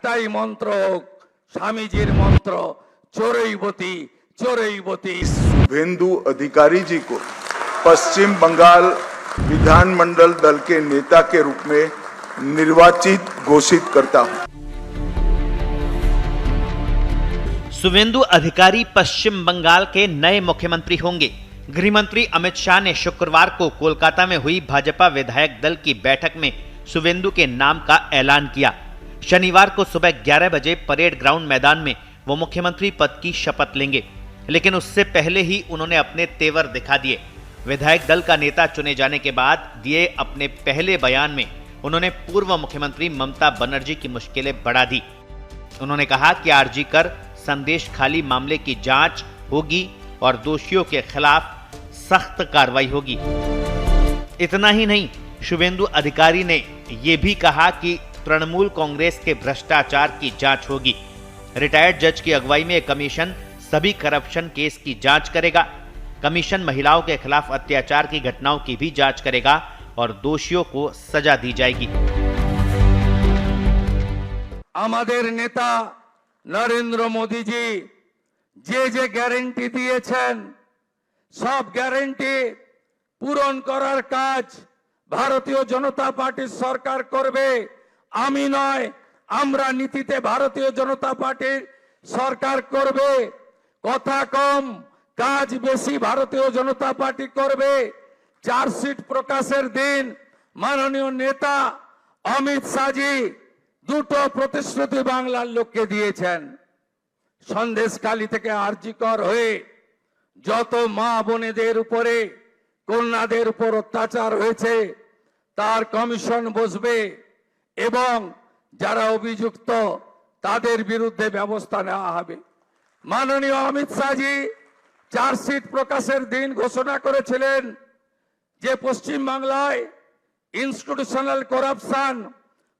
একটাই মন্ত্র হোক, স্বামীজির মন্ত্র, চোরৈবতী चोरैवती। शुभेंदु अधिकारी जी को पश्चिम बंगाल विधानमंडल दल के नेता के रूप में निर्वाचित घोषित करता हूं। शुभेंदु अधिकारी पश्चिम बंगाल के नए मुख्यमंत्री होंगे। गृहमंत्री अमित शाह ने शुक्रवार को कोलकाता में हुई भाजपा विधायक दल की बैठक में शुभेंदु के नाम का ऐलान किया। शनिवार को सुबह 11 बजे परेड ग्राउंड मैदान में वो मुख्यमंत्री पद की शपथ लेंगे, लेकिन उससे पहले ही उन्होंने अपने तेवर दिखा दिए। विधायक दल का नेता चुने जाने के बाद दिए अपने पहले बयान में उन्होंने पूर्व मुख्यमंत्री ममता बनर्जी की मुश्किलें बढ़ा दी। उन्होंने कहा कि आरजी कर संदेश खाली मामले की जांच होगी और दोषियों के खिलाफ सख्त कार्रवाई होगी। इतना ही नहीं, शुभेंदु अधिकारी ने यह भी कहा कि तृणमूल कांग्रेस के भ्रष्टाचार की जांच होगी। रिटायर्ड जज की अगुवाई में एक कमीशन सभी करप्शन केस की जांच करेगा। कमीशन महिलाओं के खिलाफ अत्याचार की घटनाओं की भी जांच करेगा और दोषियों को सजा दी जाएगी। আমাদের নেতা নরেন্দ্র মোদি जी যে গ্যারান্টি দিয়েছেন সব গ্যারান্টি পূরণ করার কাজ ভারতীয় জনতা পার্টির সরকার করবে। আমি নয়, আমরা নীতিতে ভারতীয় জনতা পার্টির সরকার করবে। কথা কম কাজ বেশি ভারতীয় জনতা পার্টি করবে। চার্জশিট প্রকাশের দিন মাননীয় নেতা অমিত শাহজি দুটো প্রতিশ্রুতি বাংলার লোককে দিয়েছেন। সন্দেশখালী থেকে আরজি কর হয়ে যত মা বোনেদের উপরে কন্যাদের উপর অত্যাচার হয়েছে তার কমিশন বসবে এবং যারা অভিযুক্ত তাদের বিরুদ্ধে ব্যবস্থা নেওয়া হবে। মাননীয় অমিত শাহজি চার্জশিট প্রকাশের দিন ঘোষণা করেছিলেন যে পশ্চিম বাংলায় ইনস্টিটিউশনাল করাপশন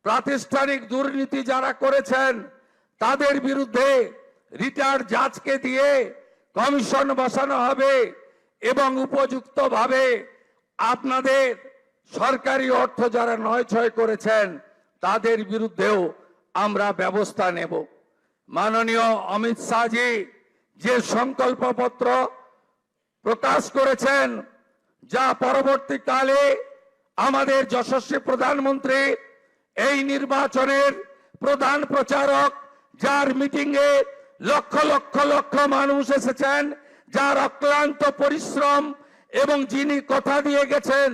প্রাতিষ্ঠানিক দুর্নীতি যারা করেছেন তাদের বিরুদ্ধে রিটায়ার্ড জাজকে দিয়ে কমিশন বসানো হবে এবং উপযুক্তভাবে আপনাদের সরকারি অর্থ যারা নয়ছয় করেছেন তাদের বিরুদ্ধেও আমরা ব্যবস্থা নেব। মাননীয় অমিত শাহজি যে সংকল্পপত্র প্রকাশ করেছেন যা পরবর্তীকালে আমাদের যশস্বী প্রধানমন্ত্রী এই নির্বাচনের প্রধান প্রচারক, যার মিটিংয়ে লক্ষ লক্ষ লক্ষ মানুষ এসেছেন, যার অক্লান্ত পরিশ্রম এবং যিনি কথা দিয়ে গেছেন,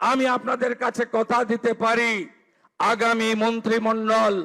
আমি আপনাদের কাছে কথা দিতে পারি আগামী মন্ত্রিমণ্ডল